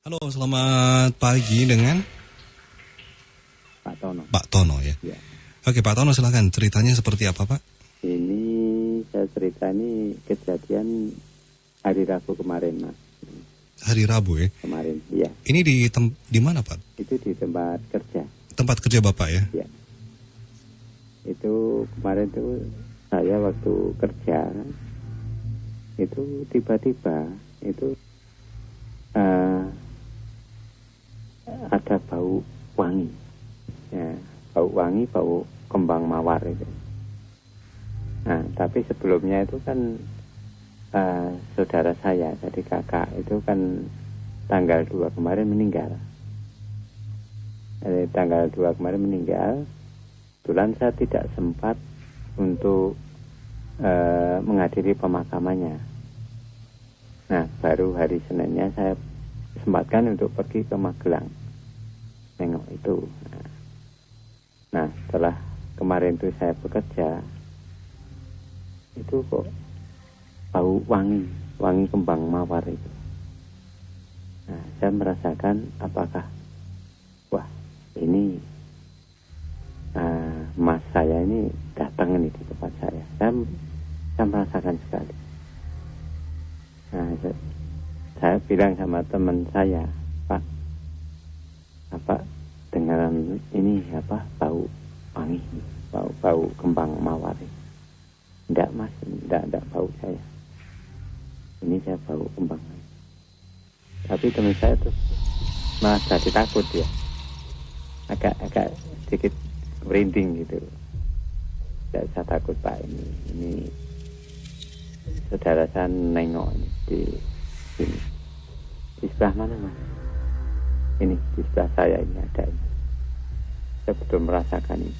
Halo, selamat pagi dengan Pak Tono. Pak Tono ya. Ya. Oke, Pak Tono silakan. Ceritanya seperti apa, Pak? Ini saya cerita ini kejadian hari Rabu kemarin, Mas. Hari Rabu ya. Kemarin, iya. Ini di mana, Pak? Itu di tempat kerja. Tempat kerja Bapak ya? Ya. Itu kemarin tuh saya waktu kerja itu tiba-tiba itu ada bau wangi. Ya, bau wangi, bau kembang mawar itu. Nah, tapi sebelumnya itu kan saudara saya, jadi kakak itu kan tanggal 2 kemarin meninggal. Jadi tanggal 2 kemarin meninggal. Kebetulan saya tidak sempat untuk menghadiri pemakamannya. Nah, baru hari Seninnya saya sempatkan untuk pergi ke Magelang nengok itu. Nah, setelah kemarin itu saya bekerja, itu kok bau wangi kembang mawar itu. Nah, saya merasakan apakah wah ini mas saya ini datang ini di tempat saya. Saya merasakan sekali. Nah, saya bilang sama teman saya, Pak, apa dengaran ini apa bau wangi, bau kembang mawar ini. Enggak mas, enggak bau saya. Ini saya bau kembang. Tapi teman saya tuh malah jadi takut ya. Agak sedikit merinding gitu. Saya takut Pak ini saudara saya nengok ini di sini. Di sebelah mana mas? Ini di sebelah saya ini ada ini. Saya betul merasakan ini.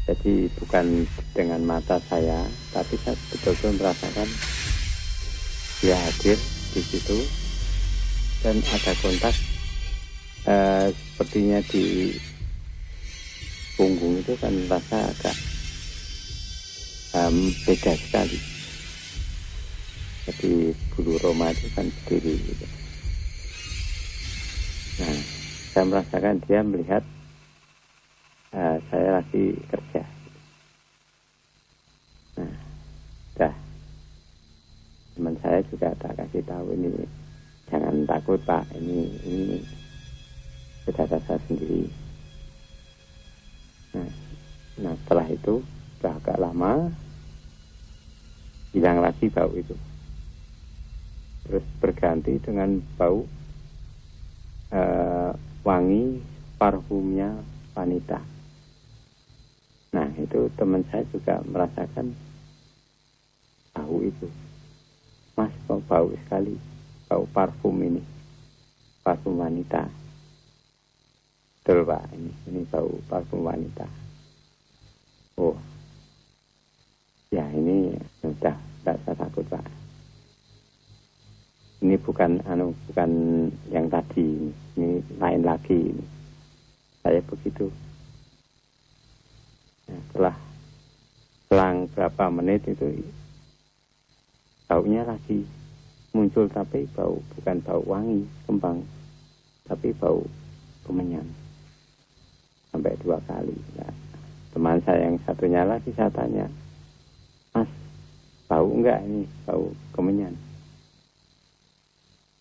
Jadi bukan dengan mata saya, tapi saya betul-betul merasakan dia hadir di situ dan ada kontak sepertinya di punggung itu kan rasa agak beda sekali. Jadi bulu roma itu kan berdiri gitu. Nah, saya merasakan dia melihat saya lagi kerja. Nah, teman saya juga tak kasih tahu ini, jangan takut Pak, ini saudara saya sendiri. Nah setelah itu sudah agak lama hilang lagi bau itu, terus berganti dengan bau wangi parfumnya wanita. Nah itu teman saya juga merasakan bau itu. Mas kok bau sekali, bau parfum ini, parfum wanita. Betul Pak, ini bau parfum wanita. Oh ya, ini sudah tidak saya takut Pak. Ini bukan yang tadi, ini lain lagi. Saya begitu. Nah, selang berapa menit itu baunya lagi muncul, tapi bukan bau wangi kembang, tapi bau kemenyan. Sampai 2 kali. Nah, teman saya yang satunya lagi saya tanya, Mas, bau enggak ini, bau kemenyan?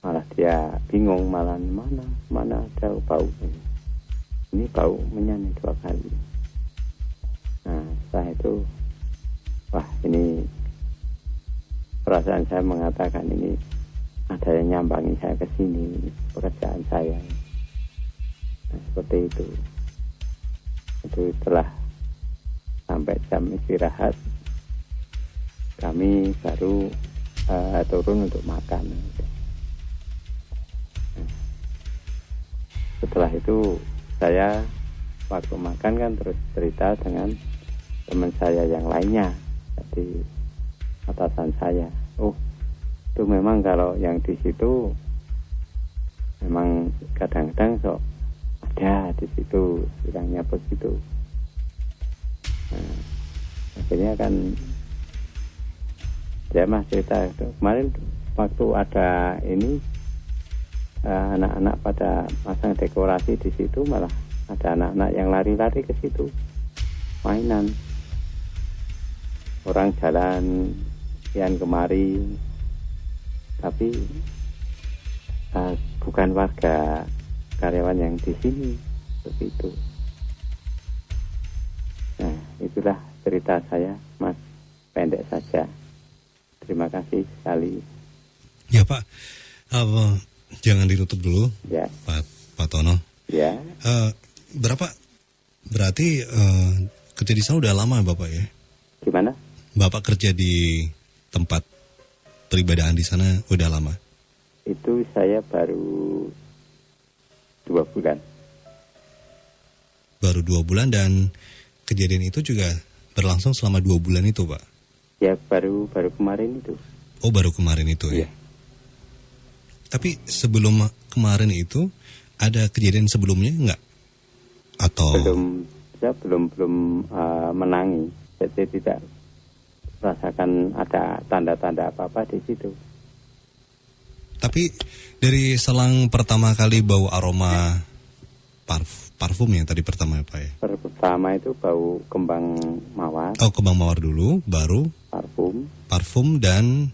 Malah dia bingung, malah mana ada bau ini bau menyan 2 kali. Nah setelah itu wah, ini perasaan saya mengatakan ini ada yang nyambangi saya ke sini, pekerjaan saya. Nah seperti itu. Itu setelah sampai jam istirahat kami baru turun untuk makan. Setelah itu saya waktu makan kan terus cerita dengan teman saya yang lainnya, jadi atasan saya. Oh itu memang kalau yang di situ memang kadang-kadang sok ada di situ, bilangnya begitu. Nah, akhirnya kan dia mah cerita itu kemarin waktu ada ini anak-anak pada pasang dekorasi di situ, malah ada anak-anak yang lari-lari ke situ mainan. Orang jalan kian kemari, tapi bukan warga karyawan yang di sini begitu. Nah, itulah cerita saya, Mas, pendek saja. Terima kasih sekali. Ya Pak, jangan ditutup dulu, Ya, Pak Tono. ya. Berarti kerja di sana udah lama Bapak ya? Gimana? Bapak kerja di tempat peribadahan di sana udah lama? Itu saya baru 2 bulan. Baru 2 bulan, dan kejadian itu juga berlangsung selama 2 bulan itu Pak? Ya, baru kemarin itu. Oh, baru kemarin itu ya? Iya. Tapi sebelum kemarin itu ada kejadian sebelumnya enggak? Atau Saya belum menangi. Jadi tidak merasakan ada tanda-tanda apa-apa di situ. tapi dari selang pertama kali bau aroma parfum yang tadi pertama ya Pak ya? Pertama itu bau kembang mawar, Oh, kembang mawar dulu, baru parfum dan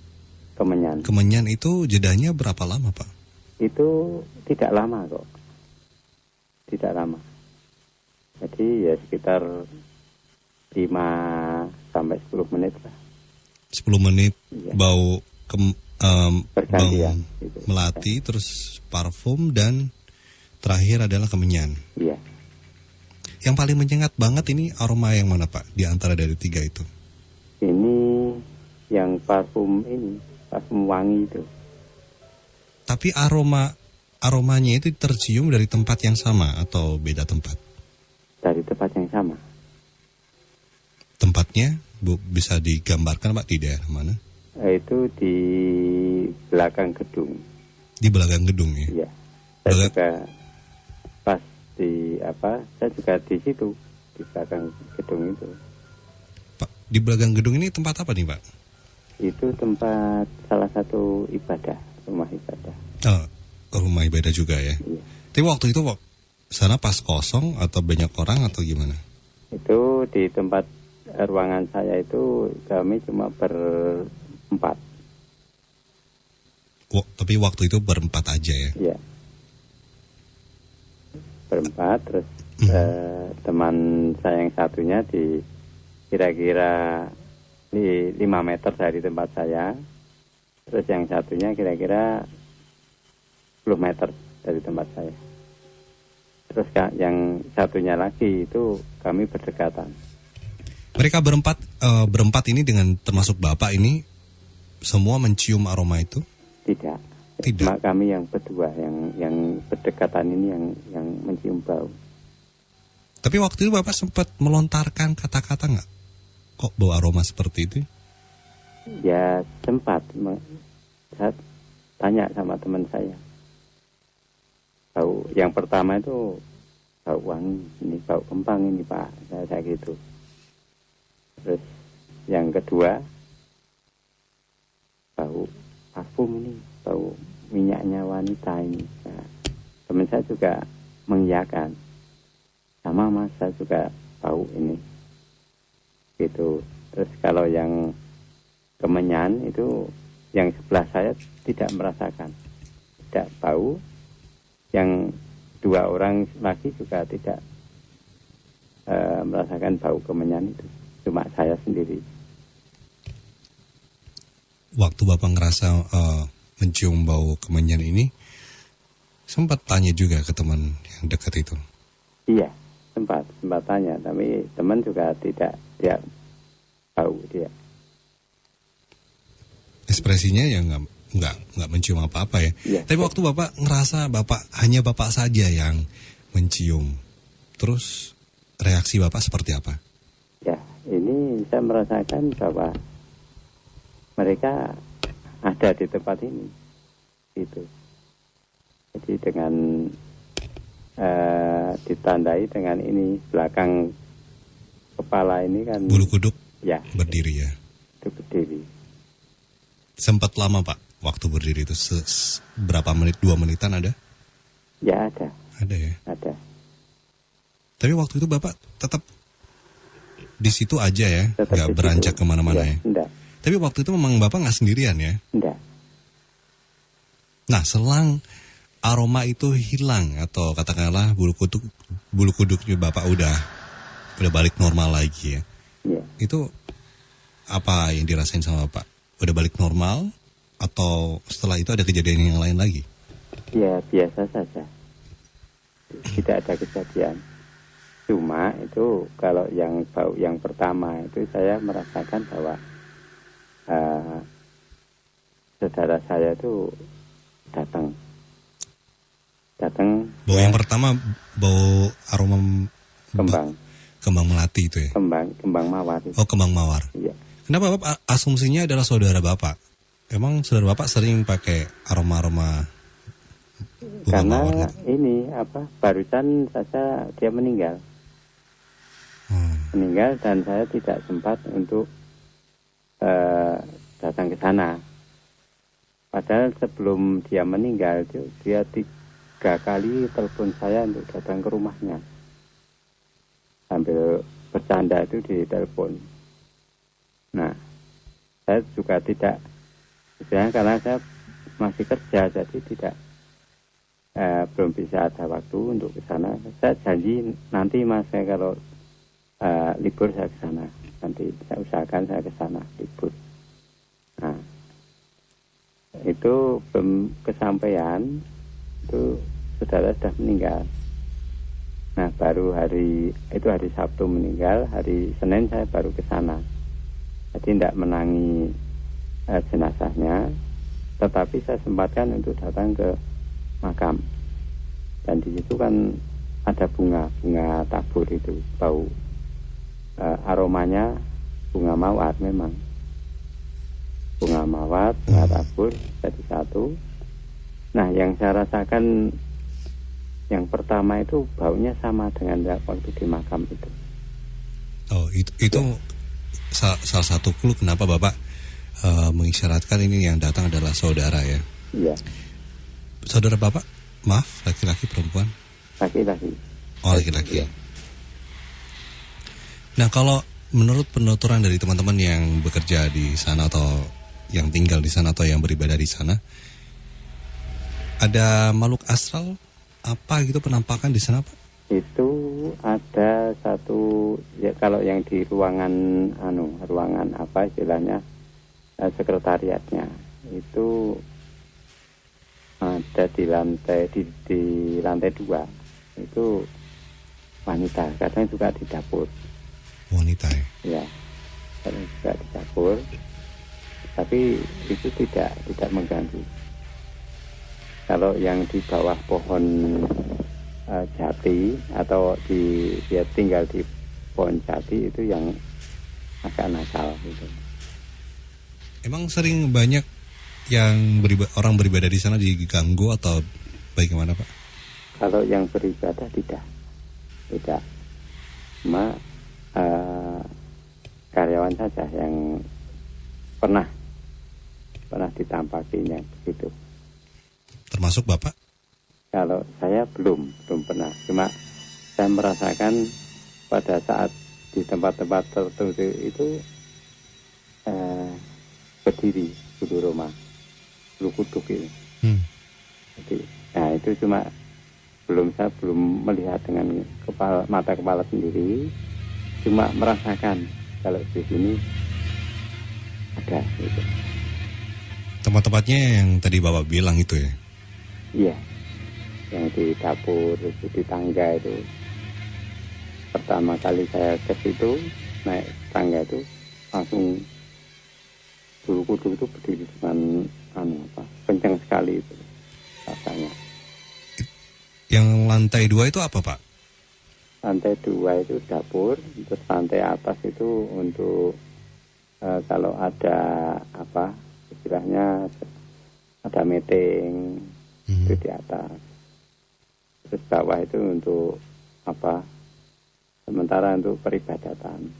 kemenyan. kemenyan. Itu jedanya berapa lama Pak? Itu tidak lama kok. Tidak lama. Jadi ya sekitar 5 sampai 10 menit lah. 10 menit Iya. bau Bergantian, bau gitu. melati, terus parfum, dan terakhir adalah kemenyan. Iya. Yang paling menyengat banget ini aroma yang mana Pak di antara dari 3 itu? Ini yang parfum wangi itu. Tapi aromanya itu tercium dari tempat yang sama atau beda tempat? Dari tempat yang sama. Tempatnya bisa digambarkan Pak, di daerah mana? Itu di belakang gedung. Di belakang gedung ya? Iya. Saya juga pas saya juga di situ, di belakang gedung itu. Pak, di belakang gedung ini tempat apa nih Pak? Itu tempat salah satu ibadah, rumah ibadah. Oh, rumah ibadah juga ya? Iya. Tapi waktu itu sana pas kosong atau banyak orang atau gimana? Itu di tempat ruangan saya itu kami cuma berempat. Tapi waktu itu berempat aja ya? Iya. Berempat, terus teman saya yang satunya di kira-kira di 5 meter dari tempat saya. Terus yang satunya kira-kira 10 meter dari tempat saya. Terus yang satunya lagi itu kami berdekatan. Mereka berempat ini dengan termasuk Bapak ini semua mencium aroma itu? Tidak. Tidak. Cuma kami yang berdua yang berdekatan ini yang mencium bau. Tapi waktu itu Bapak sempat melontarkan kata-kata nggak? Kok bau aroma seperti itu? Ya sempat. Saya tanya sama teman saya. Bau yang pertama itu bau wangi, ini bau kembang ini Pak, saya gitu. Terus yang kedua bau parfum ini, bau minyaknya wanita ini. Nah, teman saya juga mengiyakan, sama Mas, saya juga bau ini gitu. Terus kalau yang kemenyan itu yang sebelah saya tidak merasakan, tidak bau. Yang 2 orang lagi juga tidak merasakan bau kemenyan itu, cuma saya sendiri. Waktu Bapak ngerasa mencium bau kemenyan ini, sempat tanya juga ke teman yang dekat itu? Iya, sempat tanya, tapi teman juga tidak bau dia. Ekspresinya ya nggak mencium apa-apa ya. Iya. Tapi waktu Bapak ngerasa hanya Bapak saja yang mencium, terus reaksi Bapak seperti apa? Ya, ini saya merasakan bahwa mereka ada di tempat ini, gitu. Jadi dengan ditandai dengan ini belakang kepala ini kan. Bulu kuduk Ya. berdiri ya. Itu berdiri. Sempat lama Pak waktu berdiri itu? Berapa menit? 2 menitan ada? Ya ada. Ada ya. Ada. Tapi waktu itu Bapak tetap di situ aja ya, Tetap nggak di beranjak situ. kemana-mana ya. Enggak. Tapi waktu itu memang Bapak nggak sendirian ya. Enggak. Nah, selang aroma itu hilang atau katakanlah bulu kuduknya Bapak udah balik normal lagi ya. Iya. Itu apa yang dirasain sama Bapak? Udah balik normal atau setelah itu ada kejadian yang lain lagi? Ya biasa saja. Tidak ada kejadian. Cuma itu kalau yang bau yang pertama itu saya merasakan bahwa saudara saya itu datang. Bau yang pertama bau aroma kembang melati itu ya? Kembang mawar itu. Oh, kembang mawar. Iya. Kenapa Bapak asumsinya adalah saudara Bapak? Emang saudara Bapak sering pakai aroma-aroma bunga Karena mawar gitu? ini barusan saja dia meninggal. Meninggal dan saya tidak sempat untuk datang ke sana. Padahal sebelum dia meninggal dia 3 kali telepon saya untuk datang ke rumahnya. Sambil bercanda itu di telepon. Nah, saya juga tidak, sebenarnya karena saya masih kerja jadi tidak belum bisa ada waktu untuk ke sana. Saya janji nanti Mas, saya kalau libur saya ke sana. Nanti saya usahakan saya ke sana libur. Nah, itu belum kesampaian, itu saudara sudah meninggal. Nah, baru hari Sabtu meninggal, hari Senin saya baru ke sana. Jadi tidak menangi jenazahnya, tetapi saya sempatkan untuk datang ke makam. Dan di situ kan ada bunga tabur itu, bau aromanya bunga mawar memang. Bunga mawar, bunga tabur jadi satu. Nah, yang saya rasakan yang pertama itu baunya sama dengan waktu di makam itu. Oh, itu ya. Salah satu clue kenapa Bapak mengisyaratkan ini yang datang adalah saudara ya. Iya. Saudara Bapak, maaf, laki-laki perempuan? Laki-laki. Oh, laki-laki. Ya. Nah, kalau menurut penuturan dari teman-teman yang bekerja di sana atau yang tinggal di sana atau yang beribadah di sana, ada makhluk astral apa gitu penampakan di sana, Pak? Itu ada satu, ya kalau yang di ruangan apa istilahnya, sekretariatnya itu ada di lantai 2 itu wanita, kadang juga di dapur. Wanita ya? Ya, kadang juga di dapur, tapi itu tidak mengganggu. Kalau yang di bawah pohon jati atau dia tinggal di pohon jati itu yang agak nakal gitu. Emang sering banyak yang orang beribadah di sana diganggu atau bagaimana, Pak? Kalau yang beribadah tidak, cuma karyawan saja yang pernah ditampakinya begitu. Termasuk Bapak? Kalau saya belum pernah, cuma saya merasakan pada saat di tempat-tempat tertentu itu berdiri bulu Roma, bulu kuduk itu. Jadi, nah itu cuma saya belum melihat dengan mata kepala sendiri, cuma merasakan kalau di sini ada gitu. Tempat-tempatnya yang tadi Bapak bilang itu ya? Iya, yang di dapur, di tangga itu. Pertama kali saya ke situ, naik tangga itu, langsung bulu kuduk itu berdiri dengan kencang sekali itu rasanya. Yang lantai 2 itu apa, Pak? Lantai 2 itu dapur, terus lantai atas itu untuk kalau ada istilahnya ada meeting itu di atas. Terus bawah itu untuk sementara untuk peribadatan.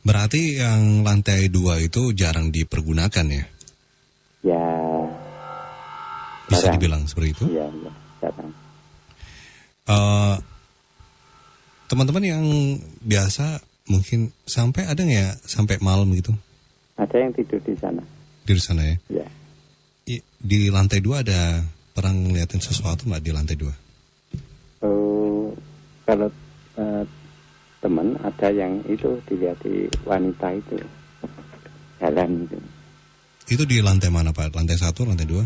Berarti yang lantai 2 itu jarang dipergunakan ya? Ya, Bisa Jarang. dibilang seperti itu. Iya, jarang. Eh, Teman-teman yang biasa mungkin sampai ada nggak ya sampai malam gitu Ada yang tidur di sana. di sana ya? Ya. Di lantai 2 ada pernah ngeliatin sesuatu nggak di lantai 2? Kalau teman ada yang itu dilihat di wanita itu jalan itu. Itu di lantai mana Pak? Lantai 1, lantai 2?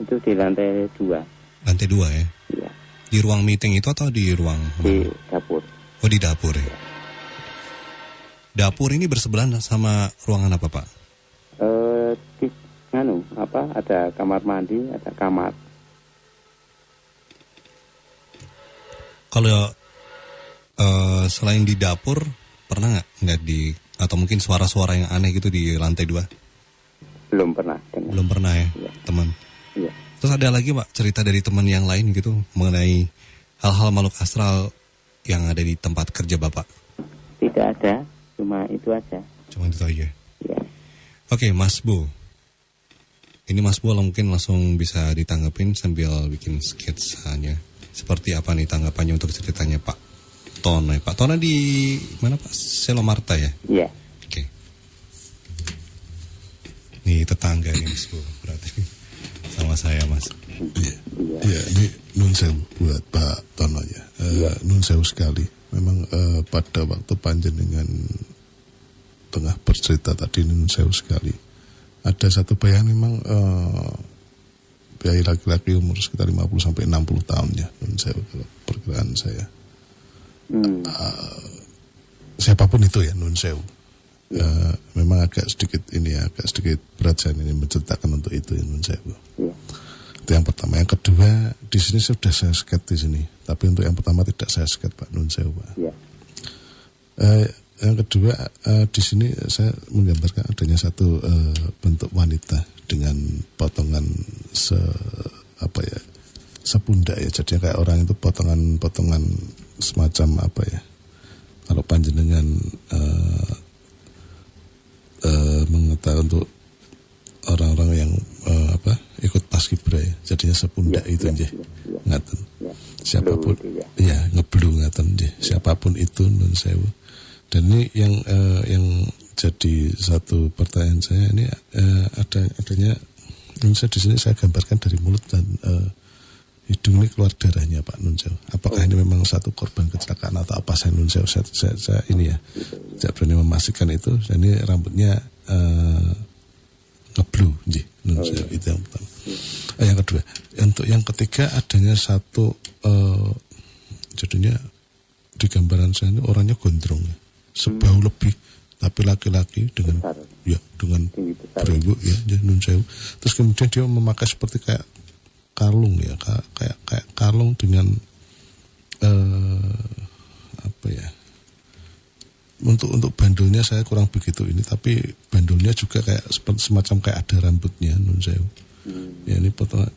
Itu di lantai 2. Lantai 2 ya? Iya. Di ruang meeting itu atau di ruang Di mana? dapur. Oh di dapur ya? Dapur ini bersebelahan sama ruangan apa Pak? Ada kamar mandi, ada kamar. Kalau selain di dapur, pernah nggak di atau mungkin suara-suara yang aneh gitu di lantai 2? Belum pernah dengar. Belum pernah ya, Iya. teman. Iya. Terus ada lagi Pak cerita dari teman yang lain gitu mengenai hal-hal makhluk astral yang ada di tempat kerja Bapak? Tidak ada, cuma itu aja. Cuma itu aja. Ya. Oke, Mas Bu. Ini Mas Bu mungkin langsung bisa ditanggapin sambil bikin sketsanya. Seperti apa nih tanggapannya untuk ceritanya Pak Tono? Pak Tono di mana Pak? Selomarta ya? Iya. Oke. Nih tetangga nih Mas Bu berarti sama saya Mas. Iya. Ya, ini nun sewu buat Pak Tono ya. Nun sewu sekali. Memang pada waktu panjenengan tengah bercerita tadi nun sewu sekali. Ada satu bayangan memang bayi laki-laki umur sekitar 50 sampai 60 tahun ya nun sewu kalau perkiraan saya. Siapapun itu ya nun sewu. Memang agak sedikit berat saya ini menceritakan untuk itu ya nun sewu. Iya. Itu yang pertama. Yang kedua, di sini sudah saya sket di sini. Tapi untuk yang pertama tidak saya sket Pak Nun Sewu Pak. Iya. Yang kedua, di sini saya menggambarkan adanya satu bentuk wanita dengan potongan sepundak ya. Jadi kayak orang itu potongan semacam apa ya. Kalau panjenengan mengetahui untuk orang-orang yang ikut paskibra ya, jadinya sepundak itu nggih. Ngaten. Siapapun ngeblu ngaten nggih. Siapapun itu nun sewu. Dan ini yang jadi satu pertanyaan saya ini adanya saya di sini saya gambarkan dari mulut dan hidung ini keluar darahnya Pak Nun Sewu. Apakah ini memang satu korban kecelakaan atau apa saya Nun Sewu? Saya ini ya tidak berani memastikan itu. Dan ini rambutnya ngeblu nggih. Itu yang pertama. Yang kedua, untuk yang ketiga adanya satu jadinya di gambaran saya ini orangnya gondrong ya. Sebahu lebih tapi laki-laki dengan besar. Ya dengan berewu ya nun sewu. Terus kemudian dia memakai seperti kayak kalung ya, kayak kalung dengan Untuk bandulnya saya kurang begitu ini, tapi bandulnya juga kayak seperti semacam kayak ada rambutnya nun sewu. Ya ini potongan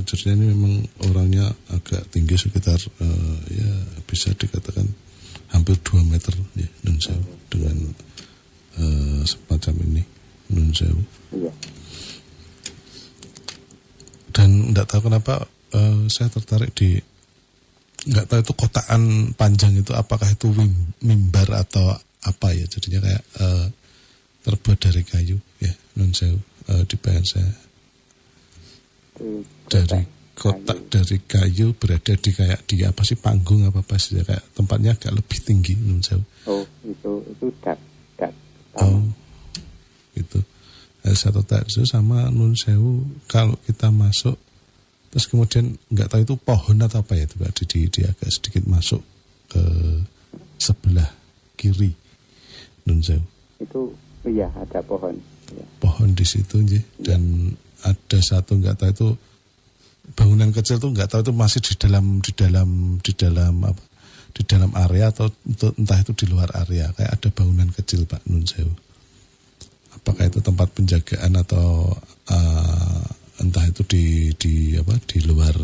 jadinya ini memang orangnya agak tinggi sekitar ya bisa dikatakan hampir 2 meter ya nun sewu dengan semacam ini nun sewu. Dan tidak tahu kenapa saya tertarik di nggak tahu itu kotaan panjang itu apakah itu mimbar atau apa ya, jadinya kayak terbuat dari kayu ya nun sewu di bayan saya dari kotak dari kayu berada di kayak di apa sih panggung apa sih kayak tempatnya agak lebih tinggi nun sewu. Oh itu dak. Oh itu satu tak itu sama nun sewu kalau kita masuk terus kemudian nggak tahu itu pohon atau apa ya itu Pak di agak sedikit masuk ke sebelah kiri nun sewu. Itu iya ada pohon. Ya. Pohon di situ nggih dan ada satu nggak tahu itu bangunan kecil tuh nggak tahu itu masih di dalam area atau entah itu di luar area kayak ada bangunan kecil Pak nun sewu. Apakah itu tempat penjagaan atau entah itu di luar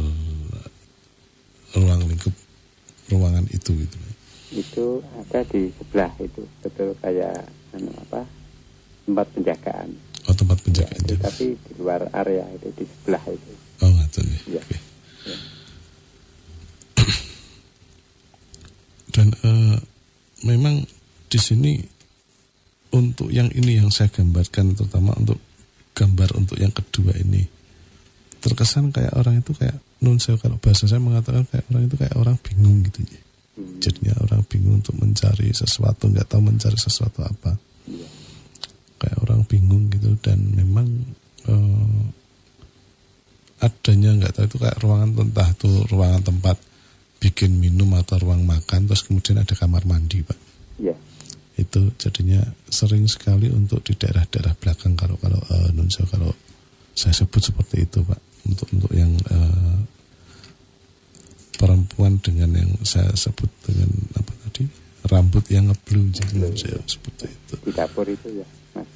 ruang lingkup ruangan itu gitu. Itu ada di sebelah itu betul kayak tempat penjagaan. Oh, tempat penjagaan. Ya, tapi di luar area itu, di sebelah itu. Oh, ngaten ya. Ya. Oke. Ya. Dan memang di sini untuk yang ini yang saya gambarkan, terutama untuk gambar untuk yang kedua ini, terkesan kayak orang itu kayak kalau bahasa saya mengatakan kayak orang itu kayak orang bingung gitu ya. Jadinya orang bingung untuk mencari sesuatu, nggak tahu mencari sesuatu apa. Kayak orang bingung gitu. Dan memang adanya nggak tahu itu kayak ruangan, entah itu ruangan tempat bikin minum atau ruang makan, terus kemudian ada kamar mandi, Pak. Iya. Itu jadinya sering sekali untuk di daerah-daerah belakang kalau Nunsa, kalau saya sebut seperti itu, Pak, untuk yang perempuan dengan yang saya sebut dengan apa tadi, rambut yang ngeblu, jadi saya sebut itu Di dapur itu ya, Mas.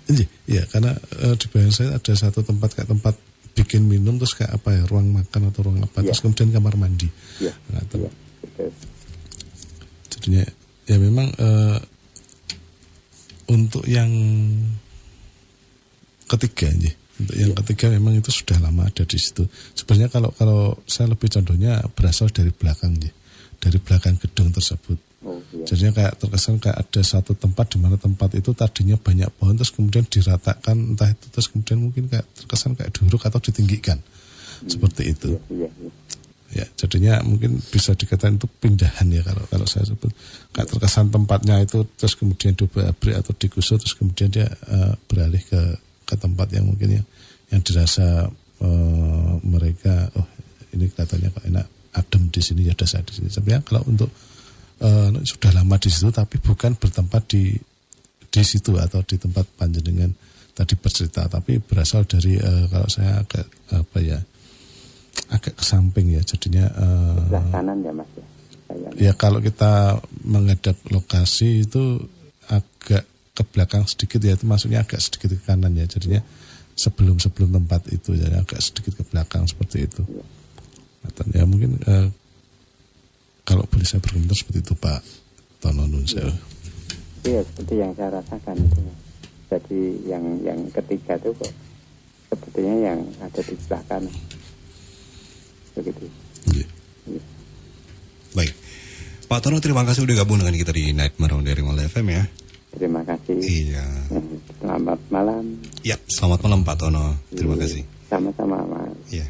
Iya, karena di belakang saya ada satu tempat kayak tempat bikin minum, terus kayak apa ya, ruang makan atau ruang apa, terus kemudian kamar mandi. Iya. Nah, Iya, betul. jadinya ya memang untuk yang ketiga nih, untuk yang ketiga memang itu sudah lama ada di situ. Sebenarnya kalau saya lebih contohnya berasal dari belakang nih, dari belakang gedung tersebut. Oh, iya. Jadinya kayak terkesan kayak ada satu tempat di mana tempat itu tadinya banyak pohon, terus kemudian diratakan entah itu, terus kemudian mungkin kayak terkesan kayak diuruk atau ditinggikan. Seperti itu. Iya, iya. Ya, jadinya mungkin bisa dikatakan itu pindahan ya kalau saya sebut. Kayak terkesan tempatnya itu terus kemudian diobrak-abrik atau digusur, terus kemudian dia beralih ke tempat yang mungkin yang dirasa mereka, oh ini kelihatannya kok enak, adem di sini, ya dasar di sini. Sebenarnya kalau untuk sudah lama di situ tapi bukan bertempat di situ atau di tempat panjenengan tadi bercerita, tapi berasal dari kalau saya agak agak ke samping ya, jadinya sebelah kanan ya, Mas ya. Ya kalau kita menghadap lokasi itu agak ke belakang sedikit ya, itu maksudnya agak sedikit ke kanan ya, jadinya sebelum tempat itu, jadi agak sedikit ke belakang seperti itu. Ya mungkin kalau boleh saya berkomentar seperti itu, Pak Tono Nunsa. Iya, seperti yang saya rasakan itu. Jadi yang ketiga itu kok sebetulnya yang ada di sebelah kanan. Begitu. Iya. Baik, Pak Tono, terima kasih udah gabung dengan kita di Night Maroon dari Mal FM ya. Terima kasih. Iya. Selamat malam. Ya, selamat malam Pak Tono. Terima kasih. Sama-sama, Mas. Iya.